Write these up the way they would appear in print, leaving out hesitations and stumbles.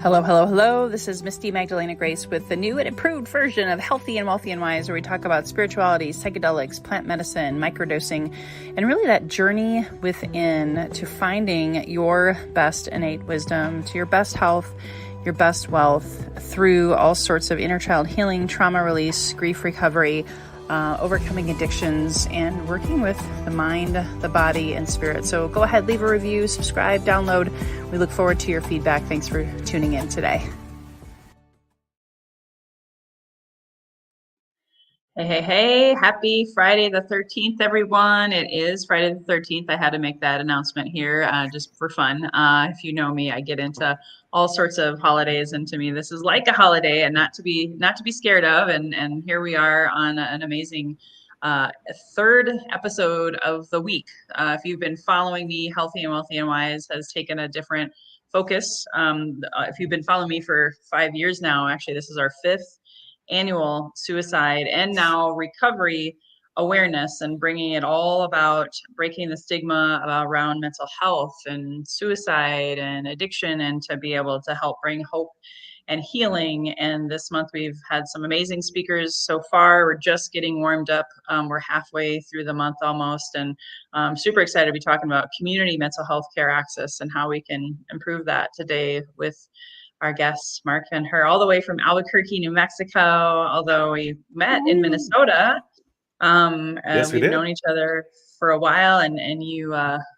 Hello, hello, hello. This is Misty Magdalena Grace with the new and improved version of Healthy and Wealthy and Wise, where we talk about spirituality, psychedelics, plant medicine, microdosing, and really that journey within to finding your best innate wisdom, to your best health, your best wealth through all sorts of inner child healing, trauma release, grief recovery, overcoming addictions, and working with the mind, the body, and spirit. So go ahead, leave a review, subscribe, download. We look forward to your feedback. Thanks for tuning in today. Hey. Happy Friday the 13th, everyone. It is Friday the 13th. I had to make that announcement here just for fun. If you know me, I get into all sorts of holidays, and to me, this is like a holiday and not to be scared of. And here we are on an amazing third episode of the week. If you've been following me, Healthy and Wealthy and Wise has taken a different focus. If you've been following me for 5 years now, actually, this is our fifth annual suicide and now recovery awareness, and bringing it all about breaking the stigma around mental health and suicide and addiction, and to be able to help bring hope and healing. And this month we've had some amazing speakers so far. We're just getting warmed up. We're halfway through the month almost, and I'm super excited to be talking about community mental health care access and how we can improve that today with our guest, Marc Van Herr, all the way from Albuquerque, New Mexico, although we met in Minnesota. Yes, we We've did. known each other for a while, and you,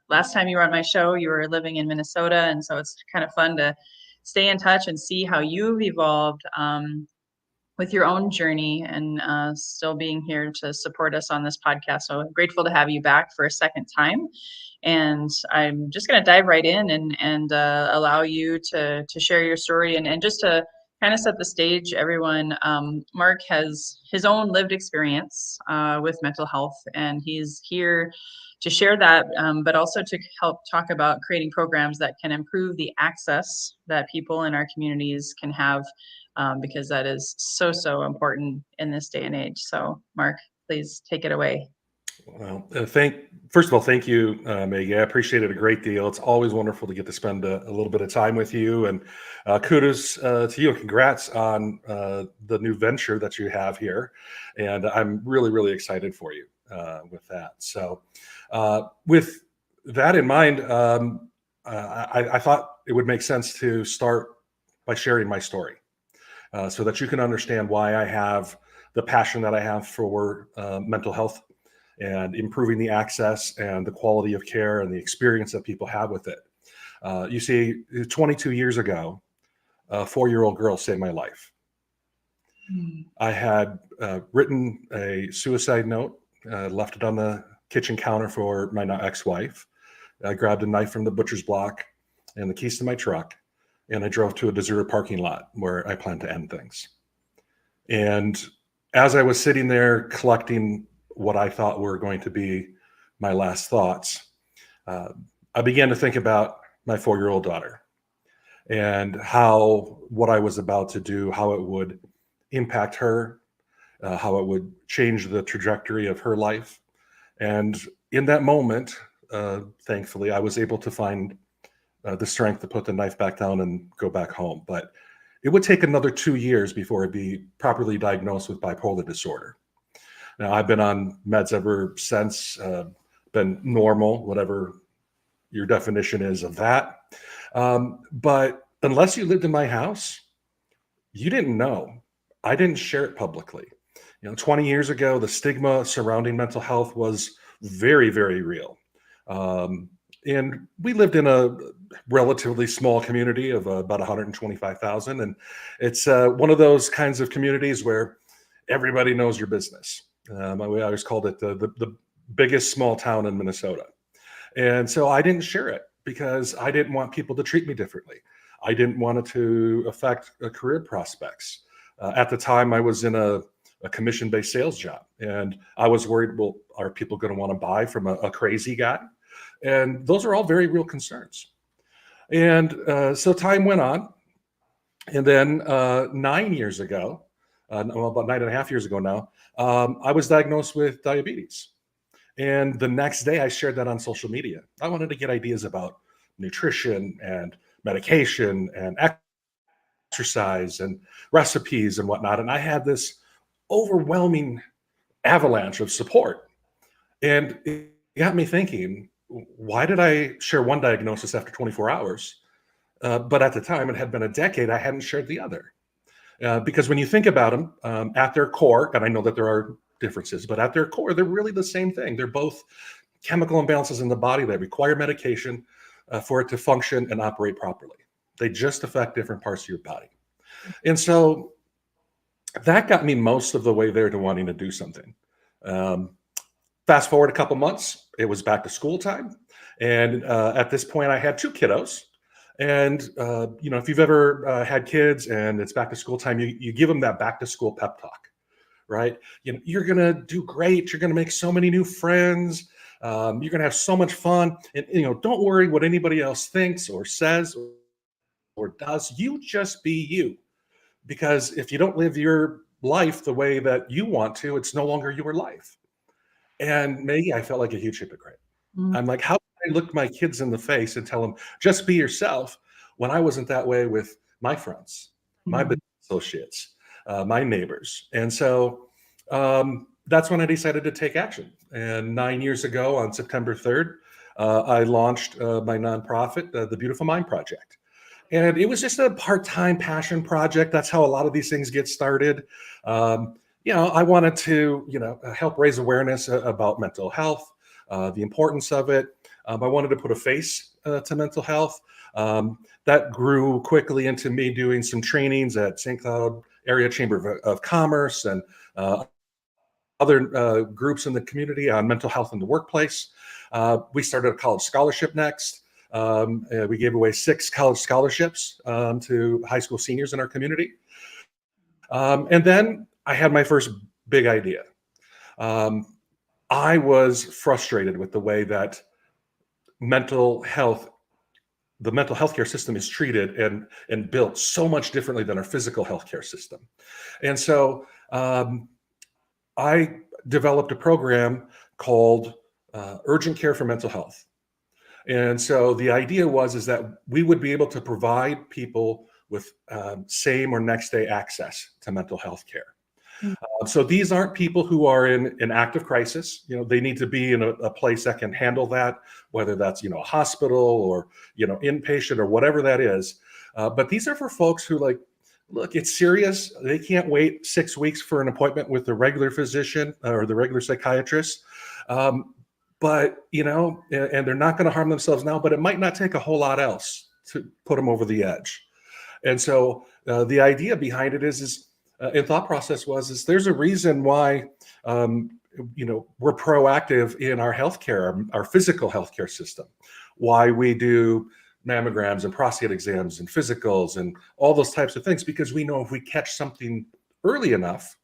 last time you were on my show, you were living in Minnesota, and so it's kind of fun to stay in touch and see how you've evolved with your own journey, and still being here to support us on this podcast. So I'm grateful to have you back for a second time. And I'm just going to dive right in and allow you to share your story, and just to kind of set the stage, everyone. Marc has his own lived experience with mental health, and he's here to share that, but also to help talk about creating programs that can improve the access that people in our communities can have, because that is so important in this day and age. So, Marc, please take it away. Well, first of all, thank you, Maggie. I appreciate it a great deal. It's always wonderful to get to spend a little bit of time with you, and kudos to you. Congrats on the new venture that you have here, and I'm really excited for you with that. So, with that in mind, I thought it would make sense to start by sharing my story, so that you can understand why I have the passion that I have for mental health and improving the access and the quality of care and the experience that people have with it. You see, 22 years ago, a 4-year-old girl saved my life. I had written a suicide note, left it on the kitchen counter for my now ex-wife. I grabbed a knife from the butcher's block and the keys to my truck, and I drove to a deserted parking lot where I planned to end things. And as I was sitting there collecting what I thought were going to be my last thoughts, I began to think about my 4-year-old daughter and how what I was about to do, how it would impact her, how it would change the trajectory of her life. And in that moment, thankfully, I was able to find the strength to put the knife back down and go back home. But it would take another 2 years before I'd be properly diagnosed with bipolar disorder. Now, I've been on meds ever since, been normal, whatever your definition is of that. But unless you lived in my house, you didn't know. I didn't share it publicly. 20 years ago, the stigma surrounding mental health was very real. And we lived in a relatively small community of about 125,000. And it's one of those kinds of communities where everybody knows your business. We always called it the biggest small town in Minnesota. And so I didn't share it because I didn't want people to treat me differently. I didn't want it to affect career prospects. At the time, I was in a commission-based sales job, and I was worried, well, are people going to want to buy from a crazy guy? And those are all very real concerns. And so time went on. And then 9 years ago, well, about 9.5 years ago now, I was diagnosed with diabetes. And the next day I shared that on social media. I wanted to get ideas about nutrition and medication and exercise and recipes and whatnot. And I had this overwhelming avalanche of support. And it got me thinking, why did I share one diagnosis after 24 hours? But at the time, it had been a decade, I hadn't shared the other. Because when you think about them, at their core, and I know that there are differences, but at their core, they're really the same thing. They're both chemical imbalances in the body that require medication for it to function and operate properly. They just affect different parts of your body. And so that got me most of the way there to wanting to do something. Fast forward a couple months, it was back to school time. And at this point, I had 2 kiddos. And, if you've ever had kids and it's back to school time, you give them that back to school pep talk, right? You're going to do great. You're going to make so many new friends. You're going to have so much fun. And, don't worry what anybody else thinks or says or does. You just be you. Because if you don't live your life the way that you want to, it's no longer your life. And maybe I felt like a huge hypocrite. I'm like, how can I look my kids in the face and tell them, just be yourself, when I wasn't that way with my friends, my business associates, my neighbors. And so that's when I decided to take action. And 9 years ago, on September 3rd, I launched my nonprofit, the Beautiful Mind Project. And it was just a part-time passion project. That's how a lot of these things get started. I wanted to, help raise awareness about mental health, the importance of it. I wanted to put a face to mental health. That grew quickly into me doing some trainings at St. Cloud Area Chamber of Commerce and other groups in the community on mental health in the workplace. We started a college scholarship next. We gave away 6 college scholarships to high school seniors in our community. And then I had my first big idea. I was frustrated with the way that the mental health care system is treated and built so much differently than our physical healthcare system. And so I developed a program called Urgent Care for Mental Health. And so the idea is that we would be able to provide people with same or next day access to mental health care. So these aren't people who are in an active crisis. They need to be in a place that can handle that, whether that's, a hospital or, inpatient or whatever that is. But these are for folks who look, it's serious. They can't wait 6 weeks for an appointment with the regular physician or the regular psychiatrist. But, and they're not going to harm themselves now, but it might not take a whole lot else to put them over the edge. And so the idea behind it is and thought process is there's a reason why, we're proactive in our healthcare, our physical healthcare system, why we do mammograms and prostate exams and physicals and all those types of things, because we know if we catch something early enough,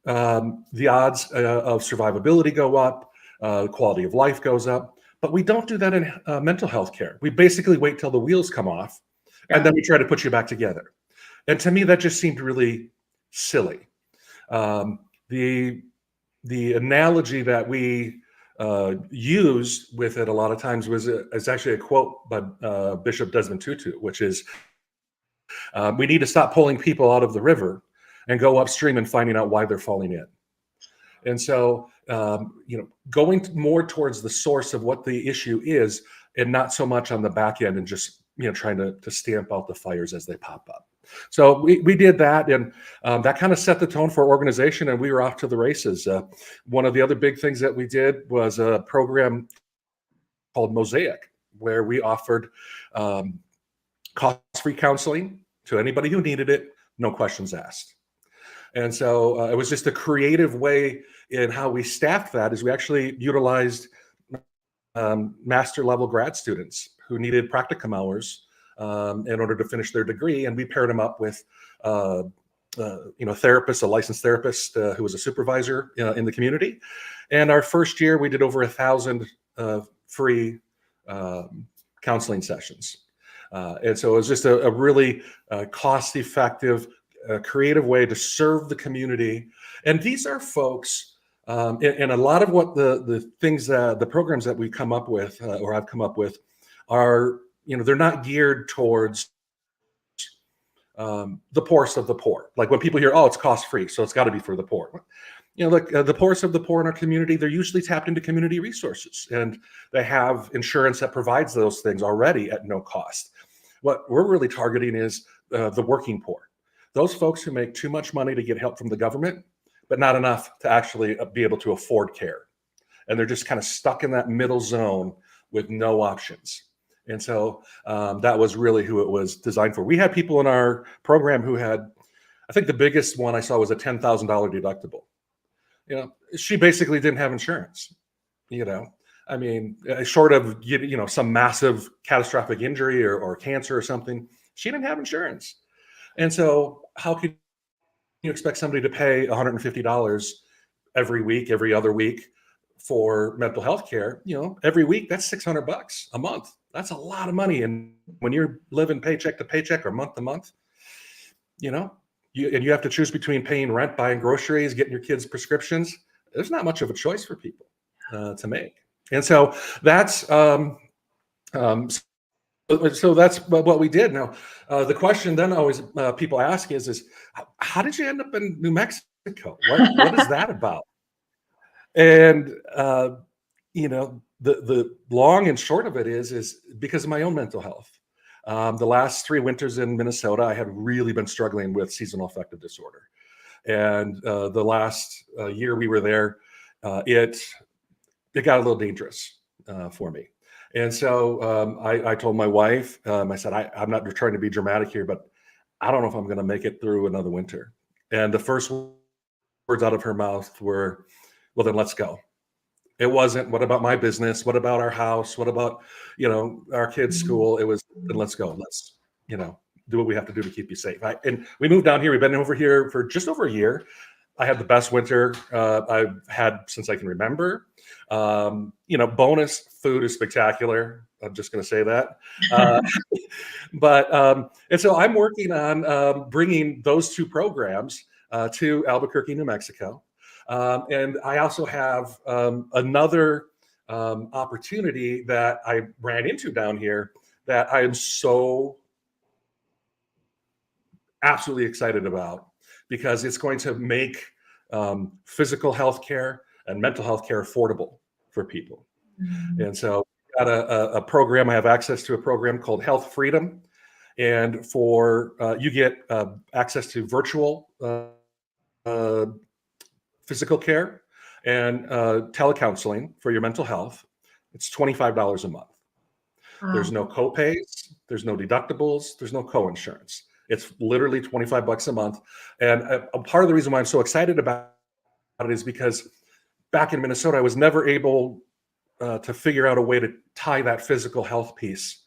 the odds of survivability go up, the quality of life goes up. But we don't do that in mental health care. We basically wait till the wheels come off, and then we try to put you back together. And to me, that just seemed really silly. The analogy that we used with it a lot of times is actually a quote by Bishop Desmond Tutu, which is, we need to stop pulling people out of the river and go upstream and finding out why they're falling in. And so, going more towards the source of what the issue is and not so much on the back end and just, trying to stamp out the fires as they pop up. So we did that, and that kind of set the tone for our organization, and we were off to the races. One of the other big things that we did was a program called Mosaic, where we offered cost-free counseling to anybody who needed it, no questions asked. And so it was just a creative way in how we staffed that, is we actually utilized master level grad students who needed practicum hours in order to finish their degree. And we paired them up with therapist, a licensed therapist who was a supervisor in the community. And our first year, we did over 1,000 free counseling sessions. And so it was just a really cost-effective, creative way to serve the community. And these are folks, and a lot of what the things, the programs that we come up with, or I've come up with, are, they're not geared towards the poorest of the poor. Like when people hear, oh, it's cost free, so it's got to be for the poor. You know, like the poorest of the poor in our community, they're usually tapped into community resources, and they have insurance that provides those things already at no cost. What we're really targeting is the working poor, those folks who make too much money to get help from the government, but not enough to actually be able to afford care. And they're just kind of stuck in that middle zone with no options. And so that was really who it was designed for. We had people in our program who had, I think the biggest one I saw was a $10,000 deductible. You know, she basically didn't have insurance. You know, I mean, short of some massive catastrophic injury or cancer or something, she didn't have insurance. And so how could you expect somebody to pay $150 every week, every other week for mental health care? You know, every week that's $600 a month. That's a lot of money. And when you're living paycheck to paycheck or month to month, you know, you have to choose between paying rent, buying groceries, getting your kids prescriptions. There's not much of a choice for people to make. And so that's so that's what we did. Now, the question then always people ask is how did you end up in New Mexico? What is that about? And the long and short of it is because of my own mental health. The last 3 winters in Minnesota, I had really been struggling with seasonal affective disorder. And the last year we were there, it got a little dangerous for me. And so I told my wife, I said, I'm not trying to be dramatic here, but I don't know if I'm going to make it through another winter. And the first words out of her mouth were, well, then let's go. It wasn't, what about my business? What about our house? What about, our kids' school? It was, then let's go. Let's, do what we have to do to keep you safe. And we moved down here. We've been over here for just over a year. I had the best winter I've had since I can remember. Bonus food is spectacular. I'm just going to say that. And so I'm working on bringing those 2 programs to Albuquerque, New Mexico. And I also have another opportunity that I ran into down here that I am so absolutely excited about, because it's going to make physical health care and mental health care affordable for people. Mm-hmm. And so got a program, I have access to a program called Health Freedom. And for you get access to virtual physical care and telecounseling for your mental health. It's $25 a month. Wow. There's no co-pays, there's no deductibles, there's no co-insurance. It's literally $25 a month. And a part of the reason why I'm so excited about it is because back in Minnesota, I was never able to figure out a way to tie that physical health piece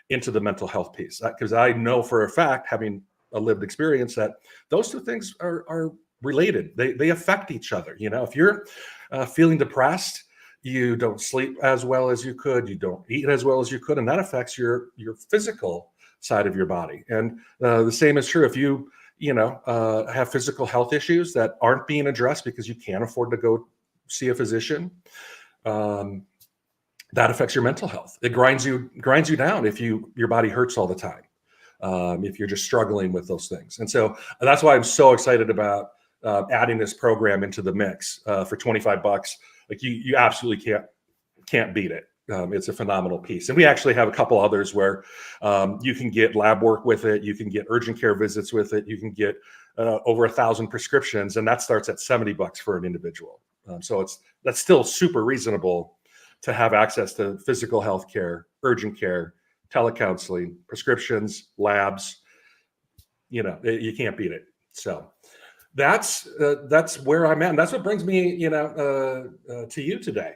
into the mental health piece. Because I know for a fact, having a lived experience, that those 2 things are related. They affect each other. If you're feeling depressed, you don't sleep as well as you could, you don't eat as well as you could, and that affects your physical side of your body. And the same is true if you have physical health issues that aren't being addressed because you can't afford to go see a physician. That affects your mental health. It grinds you down if your body hurts all the time, if you're just struggling with those things. And so that's why I'm so excited about adding this program into the mix for $25. Like you absolutely can't beat it. It's a phenomenal piece. And we actually have a couple others where you can get lab work with it. You can get urgent care visits with it. You can get over 1,000 prescriptions, and that starts at $70 for an individual. So that's still super reasonable to have access to physical health care, urgent care, telecounseling, prescriptions, labs. You can't beat it. So that's where I'm at. And that's what brings me, to you today.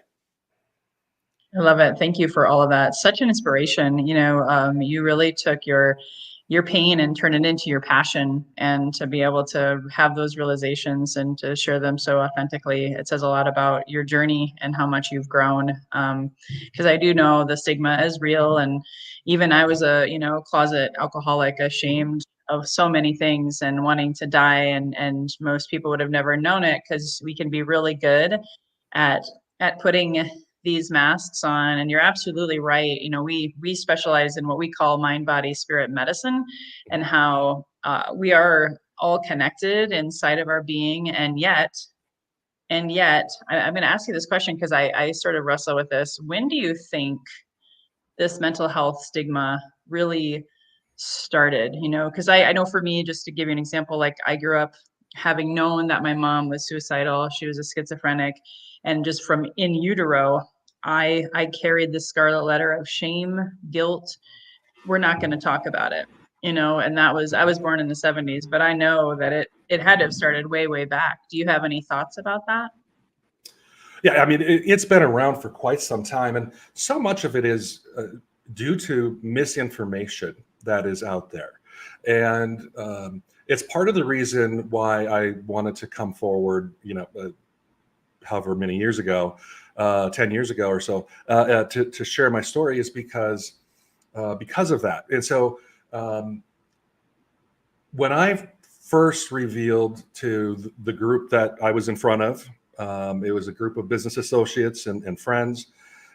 I love it. Thank you for all of that. Such an inspiration. You really took your pain and turned it into your passion, and to be able to have those realizations and to share them so authentically, it says a lot about your journey and how much you've grown. Because I do know the stigma is real. And even I was a, closet alcoholic, ashamed of so many things and wanting to die. And most people would have never known it, because we can be really good at putting these masks on, and you're absolutely right. You know, we specialize in what we call mind, body, spirit medicine, and how we are all connected inside of our being, and yet, I'm going to ask you this question because I sort of wrestle with this. When do you think this mental health stigma really started? You know, because I know for me, just to give you an example, like I grew up having known that my mom was suicidal. She was a schizophrenic, and just from in utero, I carried this scarlet letter of shame, guilt. We're not going to talk about it, you know. And that was, I was born in the 70s, but I know that it had to have started way back. Do you have any thoughts about that? Yeah, I mean, it's been around for quite some time, and so much of it is due to misinformation that is out there. And it's part of the reason why I wanted to come forward, however many years ago, 10 years ago or so, to share my story is because of that. And so when I first revealed to the group that I was in front of, it was a group of business associates and friends.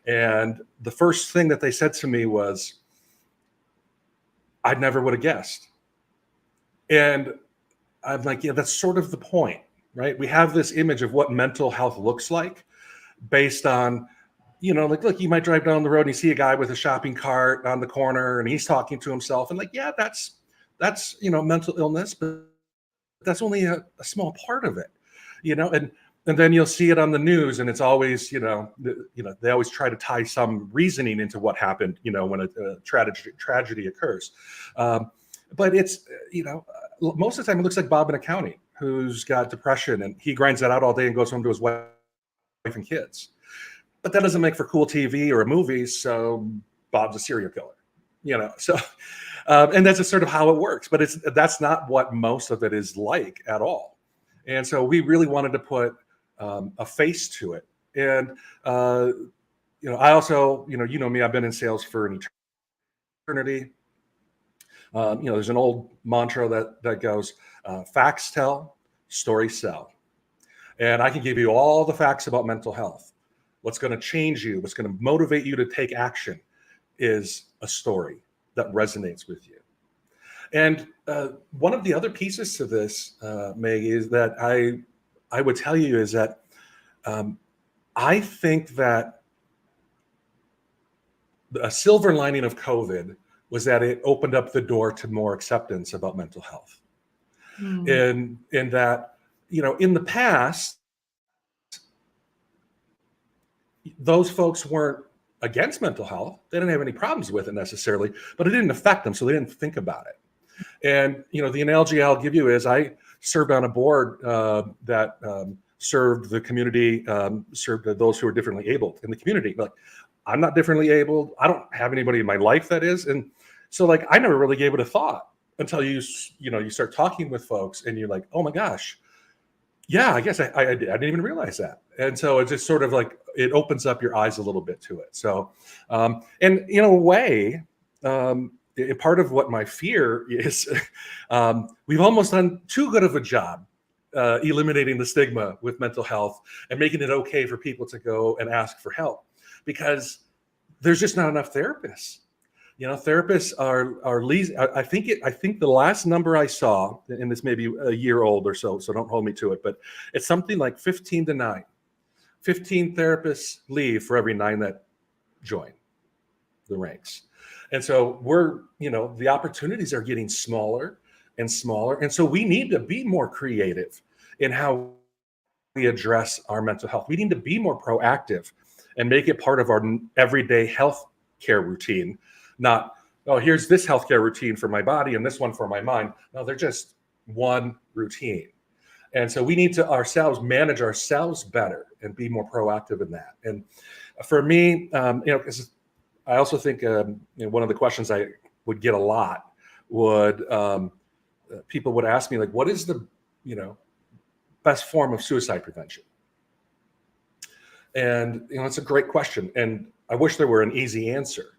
And the first thing that they said to me was, I never would have guessed. And I'm like, yeah, that's sort of the point, right? We have this image of what mental health looks like based on, like, look, you might drive down the road and you see a guy with a shopping cart on the corner and he's talking to himself, and like, yeah, that's mental illness, but that's only a small part of it, and then you'll see it on the news, and it's always, they always try to tie some reasoning into what happened, when a tragedy occurs. But it's, most of the time it looks like Bob in accounting who's got depression and he grinds that out all day and goes home to his wife and kids. But that doesn't make for cool TV or a movie, so Bob's a serial killer, so and that's just sort of how it works. But that's not what most of it is like at all. And so we really wanted to put a face to it. And I also, me, I've been in sales for an eternity. There's an old mantra that goes, facts tell, stories sell. And I can give you all the facts about mental health. What's going to change you, what's going to motivate you to take action is a story that resonates with you. And one of the other pieces to this, Meg, is that I would tell you is that I think that a silver lining of COVID was that it opened up the door to more acceptance about mental health. And in that, in the past, those folks weren't against mental health. They didn't have any problems with it necessarily, but it didn't affect them, so they didn't think about it. And the analogy I'll give you is I served on a board that served the community, served those who are differently abled in the community. Like, I'm not differently abled. I don't have anybody in my life that is, and so like I never really gave it a thought until you start talking with folks and you're like, oh my gosh, yeah, I guess I didn't even realize that. And so it just sort of like it opens up your eyes a little bit to it. So, and in a way, part of what my fear is, we've almost done too good of a job eliminating the stigma with mental health and making it okay for people to go and ask for help, because there's just not enough therapists. Therapists are least. I think the last number I saw, and this may be a year old or so don't hold me to it, but it's something like 15 to 9. 15 therapists leave for every 9 that join the ranks. And so the opportunities are getting smaller and smaller. And so we need to be more creative in how we address our mental health. We need to be more proactive and make it part of our everyday health care routine. Not, oh, here's this healthcare routine for my body and this one for my mind. No, they're just one routine. And so we need to manage ourselves better and be more proactive in that. And for me, because I also think one of the questions I would get a lot would people would ask me, like, what is the best form of suicide prevention? And it's a great question, and I wish there were an easy answer.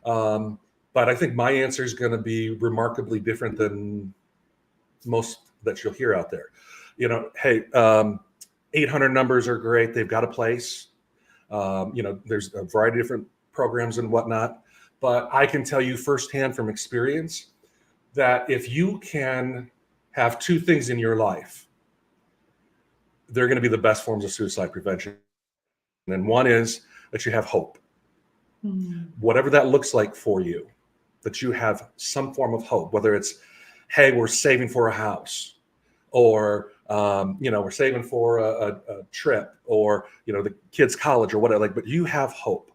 But I think my answer is going to be remarkably different than most that you'll hear out there. Hey, 800 numbers are great. They've got a place. There's a variety of different programs and whatnot, but I can tell you firsthand from experience that if you can have two things in your life, they're going to be the best forms of suicide prevention. And one is that you have hope. Whatever that looks like for you, that you have some form of hope, whether it's, hey, we're saving for a house, or we're saving for a trip, or the kids' college, or whatever. But you have hope.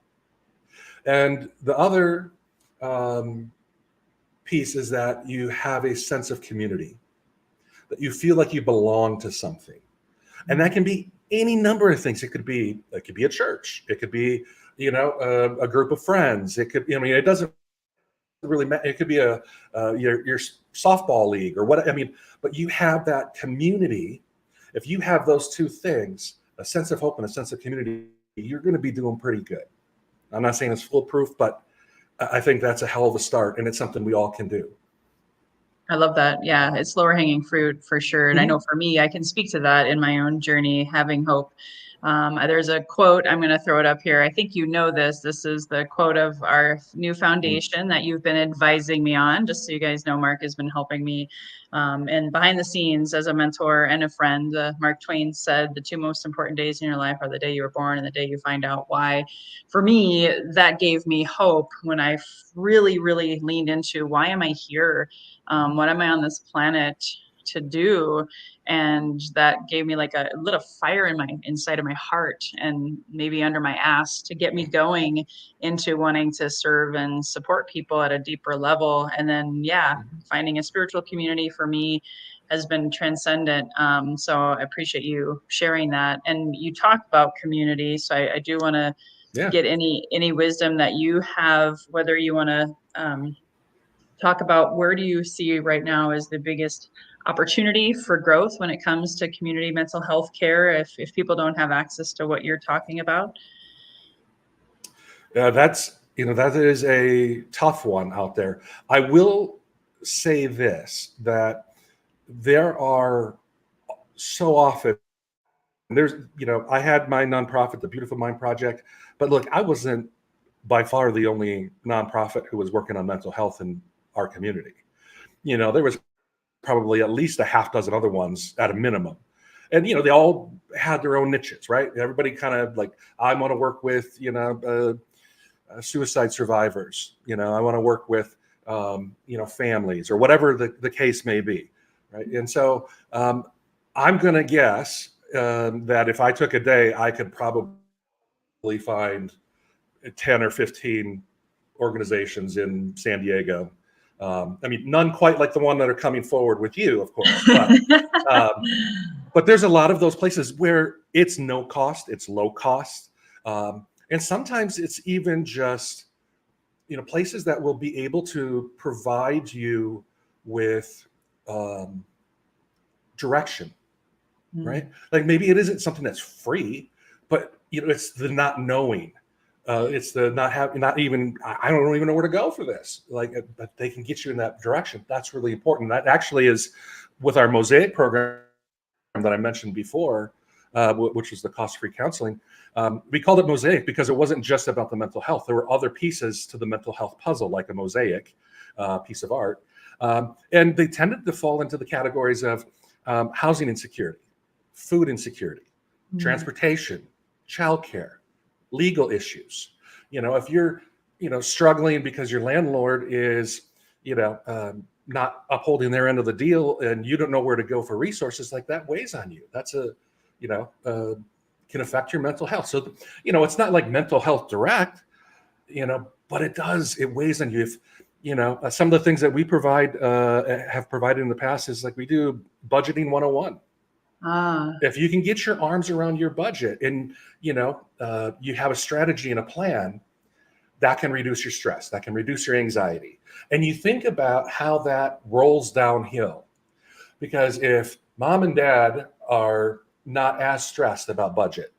And the other piece is that you have a sense of community, that you feel like you belong to something, and that can be any number of things. It could be a church. It could be a group of friends. It could it doesn't really matter. It could be your softball league or what. But you have that community. If you have those two things, a sense of hope and a sense of community, you're going to be doing pretty good. I'm not saying it's foolproof, but I think that's a hell of a start, and it's something we all can do. I love that. Yeah, it's lower hanging fruit for sure. And I know for me, I can speak to that in my own journey, having hope. There's a quote, I'm going to throw it up here. I think you know this. This is the quote of our new foundation that you've been advising me on. Just so you guys know, Mark has been helping me. And behind the scenes as a mentor and a friend, Mark Twain said, the two most important days in your life are the day you were born and the day you find out why. For me, that gave me hope when I really, really leaned into, why am I here? What am I on this planet to do? And that gave me like a little fire inside of my heart and maybe under my ass to get me going into wanting to serve and support people at a deeper level. And then, finding a spiritual community for me has been transcendent. So I appreciate you sharing that. And you talk about community. So I do want to get any wisdom that you have, whether you want to talk about where do you see right now as the biggest opportunity for growth when it comes to community mental health care if people don't have access to what you're talking about? That is a tough one out there. I will say this, that there are so often, I had my nonprofit, the Beautiful Mind Project, but look, I wasn't by far the only nonprofit who was working on mental health in our community. There was probably at least a half dozen other ones at a minimum. And, they all had their own niches, right? Everybody kind of like, I want to work with, suicide survivors. I want to work with, families or whatever the case may be. Right. And so I'm going to guess that if I took a day, I could probably find 10 or 15 organizations in San Diego. None quite like the one that are coming forward with you, of course, but there's a lot of those places where it's no cost, it's low cost. And sometimes it's even just, places that will be able to provide you with direction, right? Like maybe it isn't something that's free, but it's the not knowing. It's the not even, I don't even know where to go for this. But they can get you in that direction. That's really important. That actually is with our Mosaic program that I mentioned before, which is the cost-free counseling. We called it Mosaic because it wasn't just about the mental health. There were other pieces to the mental health puzzle, like a mosaic piece of art. And they tended to fall into the categories of housing insecurity, food insecurity, transportation, childcare, legal issues. If you're, struggling because your landlord is, not upholding their end of the deal and you don't know where to go for resources, like that weighs on you. That's can affect your mental health. So, it's not like mental health direct, but it weighs on you. If, some of the things that we have provided in the past is like we do budgeting 101. If you can get your arms around your budget and, you have a strategy and a plan, that can reduce your stress, that can reduce your anxiety. And you think about how that rolls downhill. Because if mom and dad are not as stressed about budget,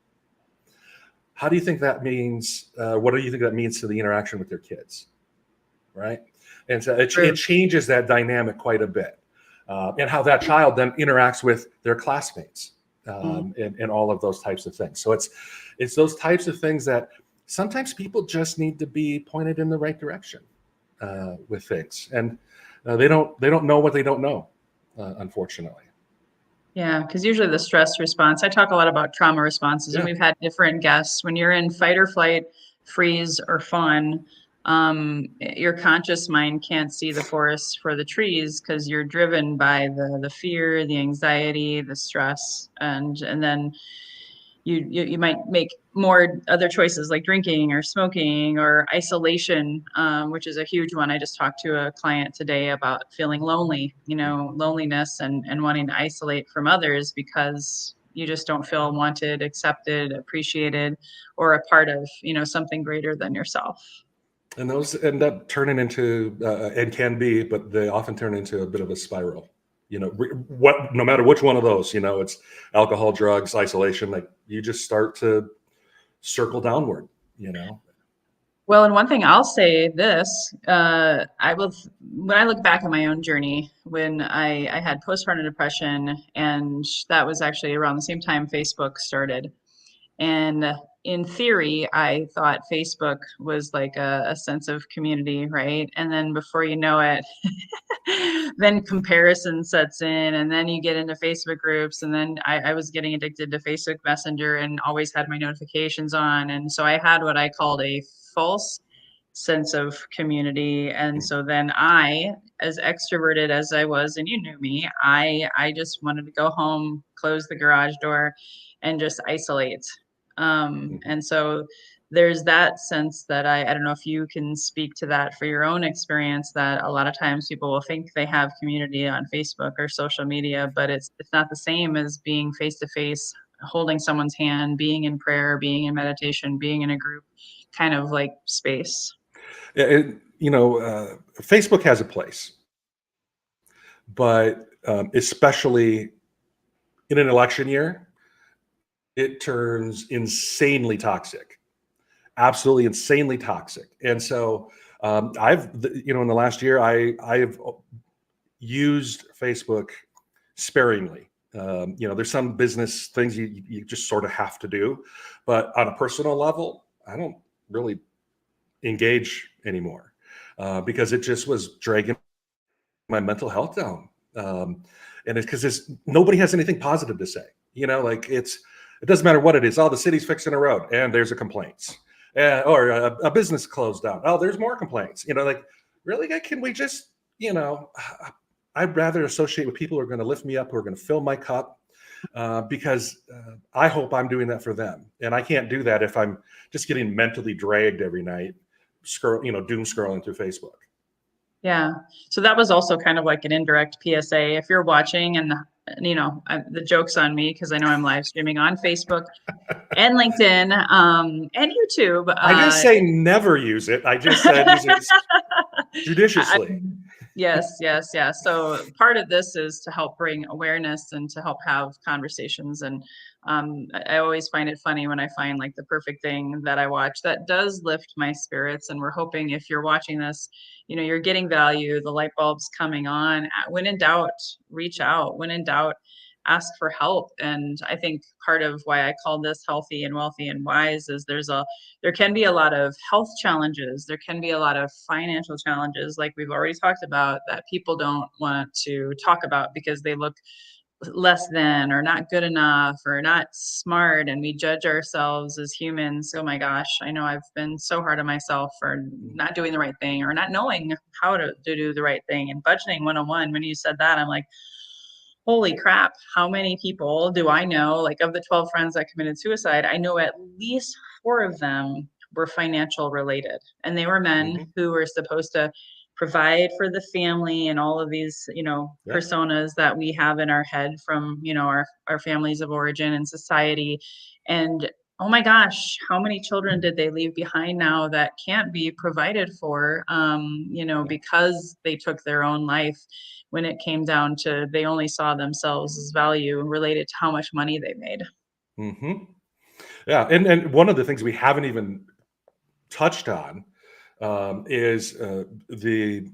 how do you think that means? What do you think that means to the interaction with their kids? Right. And so it changes that dynamic quite a bit. And how that child then interacts with their classmates and all of those types of things. So it's those types of things that sometimes people just need to be pointed in the right direction with things, and they don't know what they don't know, unfortunately. Yeah, because usually the stress response, I talk a lot about trauma responses, and Yeah. we've had different guests. When you're in fight or flight, freeze, or fawn, your conscious mind can't see the forest for the trees because you're driven by the fear, the anxiety, the stress, and then you might make more other choices like drinking or smoking or isolation, which is a huge one. I just talked to a client today about feeling lonely, loneliness and wanting to isolate from others because you just don't feel wanted, accepted, appreciated, or a part of, something greater than yourself. And those end up turning into, and can be, but they often turn into a bit of a spiral. No matter which one of those, it's alcohol, drugs, isolation, like you just start to circle downward, Well, and one thing I'll say this, when I look back on my own journey, when I had postpartum depression, and that was actually around the same time Facebook started. And in theory, I thought Facebook was like a sense of community, right? And then before you know it, then comparison sets in, and then you get into Facebook groups. And then I was getting addicted to Facebook Messenger and always had my notifications on. And so I had what I called a false sense of community. And so then as extroverted as I was, and you knew me, I just wanted to go home, close the garage door, and just isolate. And so there's that sense that I don't know if you can speak to that for your own experience, that a lot of times people will think they have community on Facebook or social media, but it's not the same as being face to face, holding someone's hand, being in prayer, being in meditation, being in a group kind of like space. Facebook has a place, but especially in an election year, it turns insanely toxic, absolutely insanely toxic. And so in the last year, I've used Facebook sparingly. There's some business things you just sort of have to do, but on a personal level, I don't really engage anymore because it just was dragging my mental health down. And it's because nobody has anything positive to say. It doesn't matter what it is. Oh, the city's fixing a road, and there's a complaints, or a business closed down. Oh, there's more complaints. Really, can we just, I'd rather associate with people who are going to lift me up, who are going to fill my cup, because I hope I'm doing that for them, and I can't do that if I'm just getting mentally dragged every night, doom scrolling through Facebook. Yeah. So that was also kind of like an indirect PSA. If you're watching, and the joke's on me because I know I'm live streaming on Facebook and LinkedIn, and YouTube. I didn't say never use it. I just said use it judiciously. Yes. So part of this is to help bring awareness and to help have conversations. And I always find it funny when I find like the perfect thing that I watch that does lift my spirits. And we're hoping if you're watching this, you're getting value, the light bulb's coming on. When in doubt, reach out. When in doubt, ask for help. And I think part of why I call this Healthy and Wealthy and Wise is there can be a lot of health challenges. There can be a lot of financial challenges, like we've already talked about, that people don't want to talk about because they look less than or not good enough or not smart, and we judge ourselves as humans. Oh my gosh, I know I've been so hard on myself for not doing the right thing or not knowing how to do the right thing. And budgeting 101, when you said that, I'm like, holy crap, how many people do I know? Like, of the 12 friends that committed suicide, I know at least 4 of them were financial related. And they were men who were supposed to provide for the family and all of these, personas that we have in our head from, our families of origin and society. And oh my gosh, how many children did they leave behind now that can't be provided for, because they took their own life when it came down to they only saw themselves as value related to how much money they made. Mm-hmm. Yeah. And one of the things we haven't even touched on is the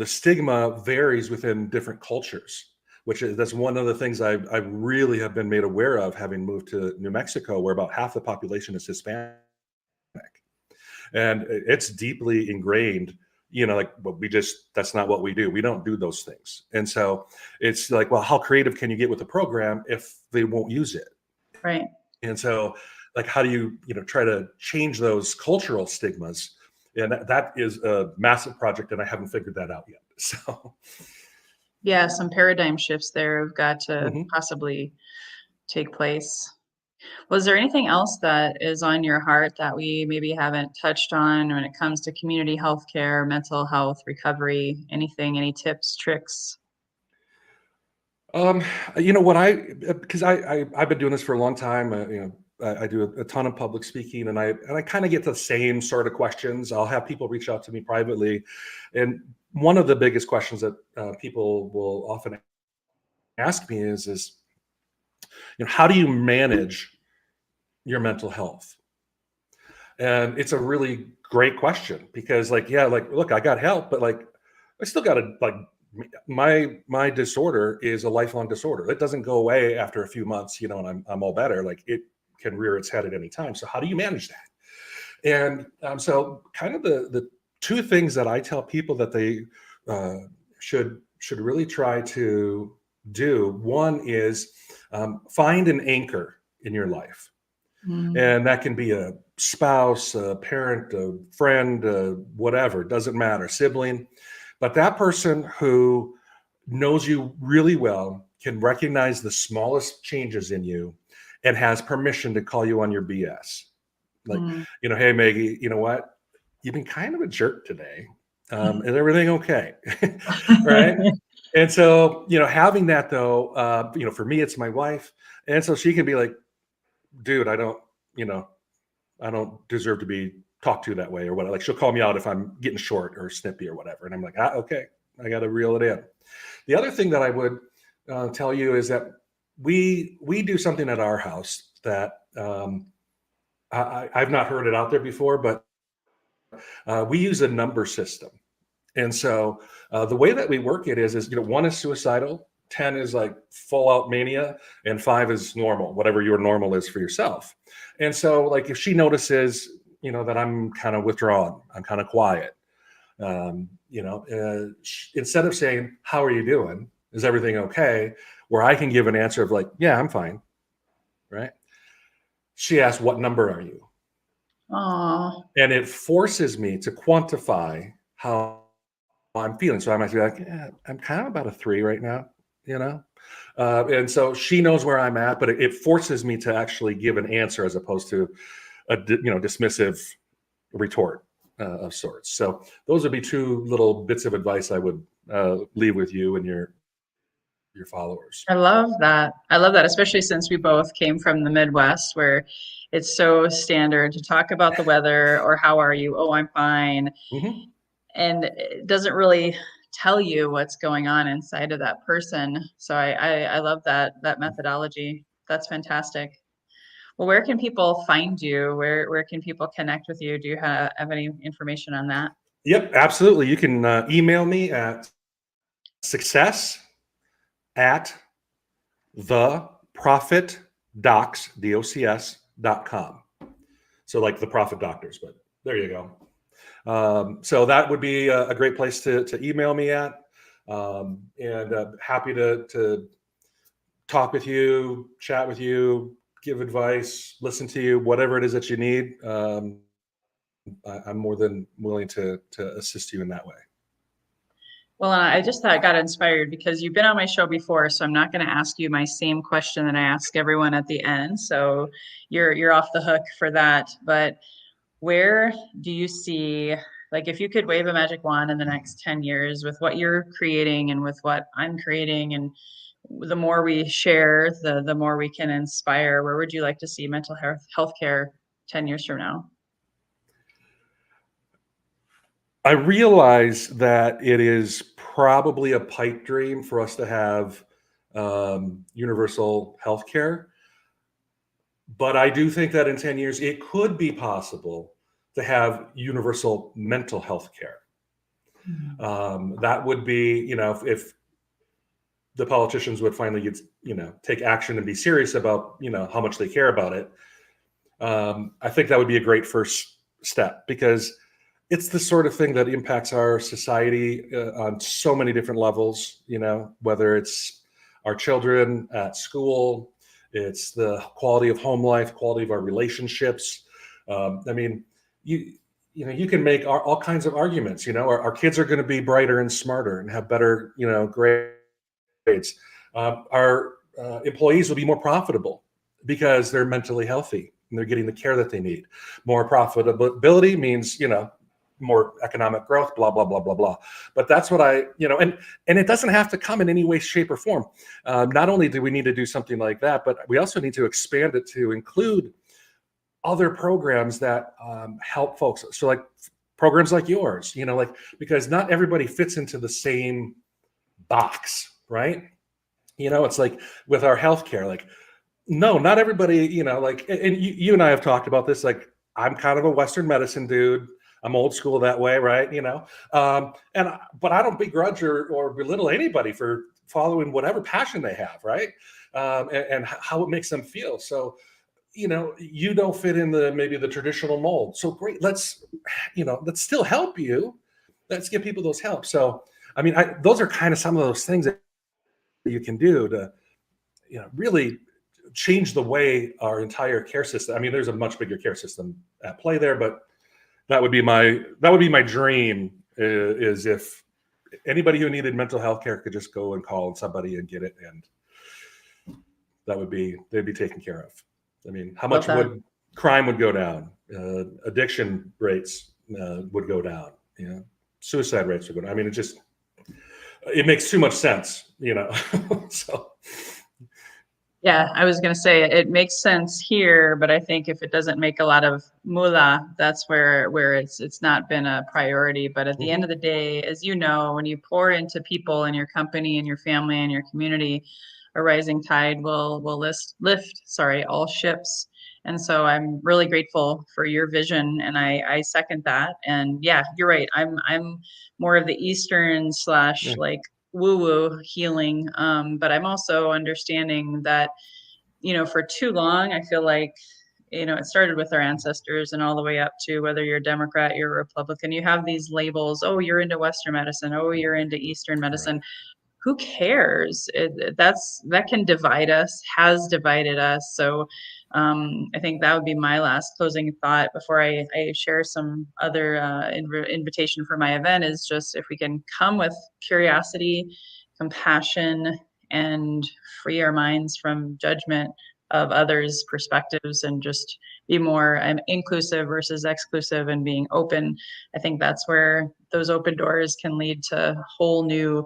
stigma varies within different cultures. that's one of the things I really have been made aware of, having moved to New Mexico, where about half the population is Hispanic, and it's deeply ingrained. Like, that's not what we do. We don't do those things. And so it's like, well, how creative can you get with the program if they won't use it? Right. And so, like, how do you try to change those cultural stigmas? And that is a massive project, and I haven't figured that out yet. So Yeah, some paradigm shifts there have got to mhm. possibly take place. Was there anything else that is on your heart that we maybe haven't touched on when it comes to community healthcare, mental health, recovery, anything, any tips, tricks? Um, you know what because I've been doing this for a long time. I do a ton of public speaking, and I kind of get the same sort of questions. I'll have people reach out to me privately, and one of the biggest questions that people will often ask me is how do you manage your mental health? And it's a really great question, because, like, yeah, like, look, I got help, but, like, I still got to, like, my disorder is a lifelong disorder. It doesn't go away after a few months, and I'm all better. Like, it can rear its head at any time. So how do you manage that? And so kind of the two things that I tell people that they uh, should really try to do. One is find an anchor in your life, Mm, and that can be a spouse, a parent, a friend, whatever, doesn't matter, sibling. But that person who knows you really well, can recognize the smallest changes in you, and has permission to call you on your BS. Like, mm. hey, Maggie, you know what? You've been kind of a jerk today. Is everything okay? Right. And so, having that, though, for me, it's my wife. And so she can be like, dude, you know, I don't deserve to be talked to that way, or what. Like, she'll call me out if I'm getting short or snippy or whatever. And I'm like, okay, I got to reel it in. The other thing that I would tell you is that we do something at our house that I've not heard it out there before, but we use a number system. And so the way that we work it is 1 is suicidal, 10 is like full out mania, and 5 is normal, whatever your normal is for yourself. And so, like, if she notices, that I'm kind of withdrawn, I'm kind of quiet, instead of saying, "How are you doing? Is everything okay?" Where I can give an answer of, like, "Yeah, I'm fine," right? She asks, "What number are you?" Aw. And it forces me to quantify how I'm feeling. So I might be like, yeah, I'm kind of about a 3 right now, you know? And so she knows where I'm at, but it forces me to actually give an answer, as opposed to a dismissive retort of sorts. So those would be two little bits of advice I would leave with you and your followers. I love that. I love that, especially since we both came from the Midwest, where it's so standard to talk about the weather or how are you? Oh, I'm fine. Hmm. And it doesn't really tell you what's going on inside of that person. So I love that methodology. That's fantastic. Well, where can people find you? Where can people connect with you? Do you have any information on that? Yep, absolutely. You can email me at success at theprofitdocs.com. So, like the Profit Doctors, but there you go. So that would be a great place to email me at. And happy to talk with you, chat with you, give advice, listen to you, whatever it is that you need. I'm more than willing to assist you in that way. Well, I just got inspired because you've been on my show before, so I'm not going to ask you my same question that I ask everyone at the end. So you're off the hook for that. But where do you see, like, if you could wave a magic wand in the next 10 years with what you're creating and with what I'm creating, and the more we share, the more we can inspire, where would you like to see mental health care 10 years from now? I realize that it is probably a pipe dream for us to have universal health care, but I do think that in 10 years, it could be possible to have universal mental health care. Mhm. That would be, if the politicians would finally get, take action and be serious about, how much they care about it. I think that would be a great first step, because it's the sort of thing that impacts our society on so many different levels, whether it's our children at school, it's the quality of home life, quality of our relationships. I mean, you can make all kinds of arguments. Our kids are going to be brighter and smarter and have better, grades. Our employees will be more profitable because they're mentally healthy and they're getting the care that they need. More profitability means, more economic growth, blah, blah, blah, blah, blah. But that's what and it doesn't have to come in any way, shape, or form. Not only do we need to do something like that, but we also need to expand it to include other programs that help folks. So like programs like yours, because not everybody fits into the same box, right? It's like with our healthcare, like, no, not everybody, and you and I have talked about this, like, I'm kind of a Western medicine dude. I'm old school that way, right? But I don't begrudge or belittle anybody for following whatever passion they have, right? And how it makes them feel. So, you don't fit in maybe the traditional mold. So great, let's still help you. Let's give people those help. So, I mean, those are kind of some of those things that you can do to, really change the way our entire care system. I mean, there's a much bigger care system at play there, but that would be my dream, is if anybody who needed mental health care could just go and call somebody and get it, and they'd be taken care of. I mean, how much crime would go down, addiction rates would go down, suicide rates would go down. I mean, it makes too much sense, so. Yeah, I was going to say it makes sense here, but I think if it doesn't make a lot of moolah, that's where it's not been a priority. But at the end of the day, as you know, when you pour into people in your company and your family and your community, a rising tide will lift all ships. And so I'm really grateful for your vision, and I second that. And yeah, you're right. I'm more of the Eastern / like woo-woo healing, but I'm also understanding that, for too long, I feel like, it started with our ancestors and all the way up to whether you're a Democrat, you're a Republican, you have these labels. Oh, you're into Western medicine. Oh, you're into Eastern medicine. Right. Who cares? That can divide us, has divided us. So I think that would be my last closing thought before I share some other invitation for my event, is just if we can come with curiosity, compassion, and free our minds from judgment of others' perspectives, and just be more inclusive versus exclusive and being open. I think that's where those open doors can lead to whole new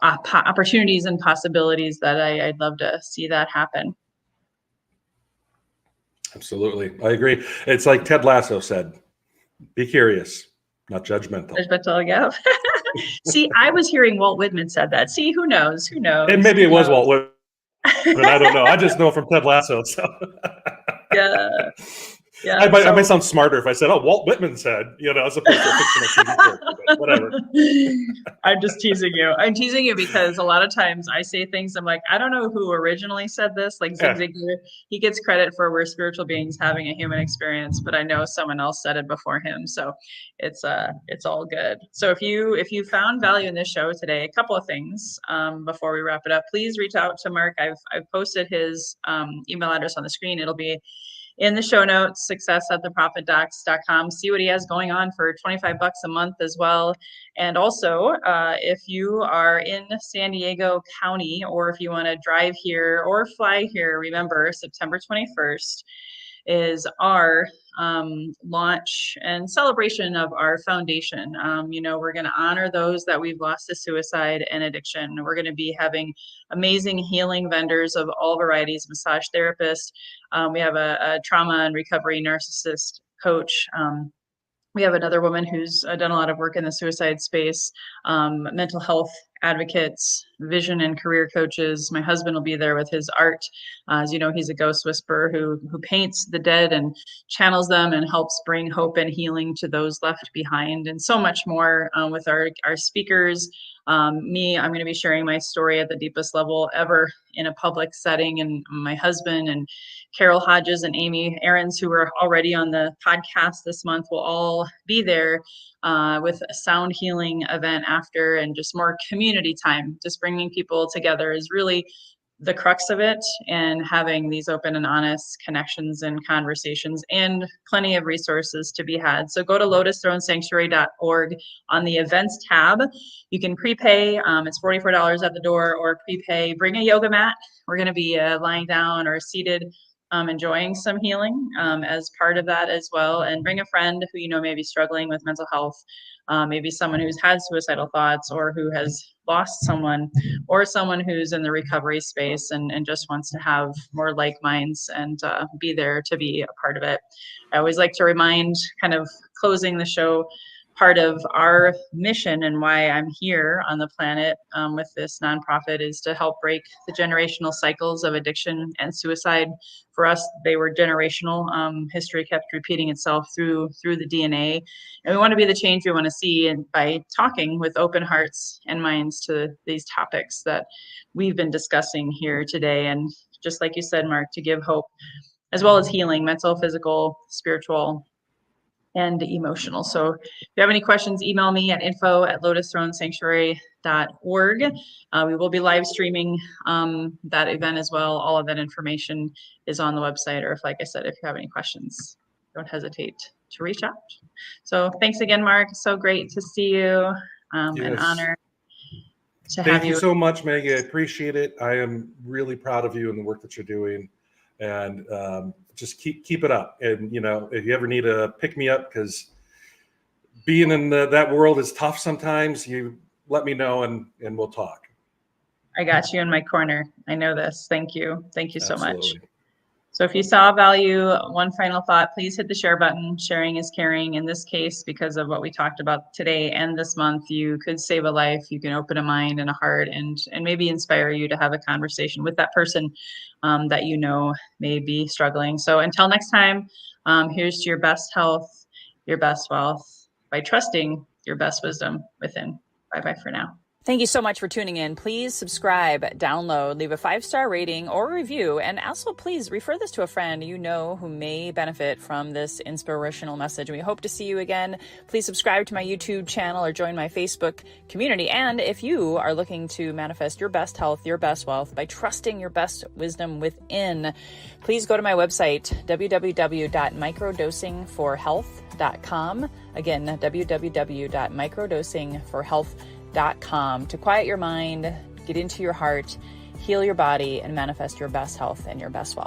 opportunities and possibilities that I'd love to see that happen. Absolutely. I agree. It's like Ted Lasso said, be curious, not judgmental. Judgmental, yeah. See, I was hearing Walt Whitman said that. See, who knows? And maybe it was Walt Whitman, but I don't know. I just know from Ted Lasso. So. Yeah. Yeah, I might sound smarter if I said, "Oh, Walt Whitman said," as opposed to a fictional TV character, but whatever. I'm just teasing you. I'm teasing you because a lot of times I say things, I'm like, I don't know who originally said this. Like Zig Ziglar, he gets credit for we're spiritual beings having a human experience, but I know someone else said it before him. So it's all good. So if you found value in this show today, a couple of things before we wrap it up, please reach out to Marc. I've posted his email address on the screen. It'll be in the show notes, success@theprofitdocs.com. See what he has going on for $25 a month as well. And also, if you are in San Diego County, or if you want to drive here or fly here, remember September 21st is our launch and celebration of our foundation. We're going to honor those that we've lost to suicide and addiction. We're going to be having amazing healing vendors of all varieties, massage therapists. We have a trauma and recovery narcissist coach. We have another woman who's done a lot of work in the suicide space, mental health advocates, vision and career coaches. My husband will be there with his art. As you know, he's a ghost whisperer who paints the dead and channels them and helps bring hope and healing to those left behind, and so much more with our speakers. I'm going to be sharing my story at the deepest level ever in a public setting. And my husband and Carol Hodges and Amy Aarons, who are already on the podcast this month, will all be there with a sound healing event after, and just more community time. Just bringing people together is really the crux of it, and having these open and honest connections and conversations, and plenty of resources to be had. So go to lotusthronesanctuary.org on the events tab. You can prepay. It's $44 at the door, or prepay. Bring a yoga mat. We're going to be lying down or seated, enjoying some healing as part of that as well. And bring a friend who you know may be struggling with mental health, maybe someone who's had suicidal thoughts, or who has lost someone, or someone who's in the recovery space and just wants to have more like minds and be there to be a part of it. I always like to remind, kind of closing the show, part of our mission and why I'm here on the planet with this nonprofit is to help break the generational cycles of addiction and suicide. For us, they were generational. History kept repeating itself through the DNA. And we want to be the change we want to see, and by talking with open hearts and minds to these topics that we've been discussing here today. And just like you said, Mark, to give hope, as well as healing, mental, physical, spiritual, and emotional. So if you have any questions, email me at info@lotusthronesanctuary.org. We will be live streaming that event as well. All of that information is on the website, or if, like I said, if you have any questions, don't hesitate to reach out. So thanks again, Mark. So great to see you. An honor to have you. Thank you so much, Maggie. I appreciate it. I am really proud of you and the work that you're doing. And just keep it up. And, you know, if you ever need a pick me up, because being in that world is tough sometimes, you let me know and we'll talk. I got you in my corner. I know this. Thank you. Thank you so Absolutely. much. So if you saw value, one final thought, please hit the share button. Sharing is caring. In this case, because of what we talked about today and this month, you could save a life. You can open a mind and a heart, and maybe inspire you to have a conversation with that person that you know may be struggling. So until next time, here's to your best health, your best wealth, by trusting your best wisdom within. Bye-bye for now. Thank you so much for tuning in. Please subscribe, download, leave a 5-star rating or review, and also please refer this to a friend you know who may benefit from this inspirational message. We hope to see you again. Please subscribe to my YouTube channel or join my Facebook community. And if you are looking to manifest your best health, your best wealth by trusting your best wisdom within, please go to my website, www.microdosingforhealth.com. Again, www.microdosingforhealth.com. to quiet your mind, get into your heart, heal your body, and manifest your best health and your best wealth.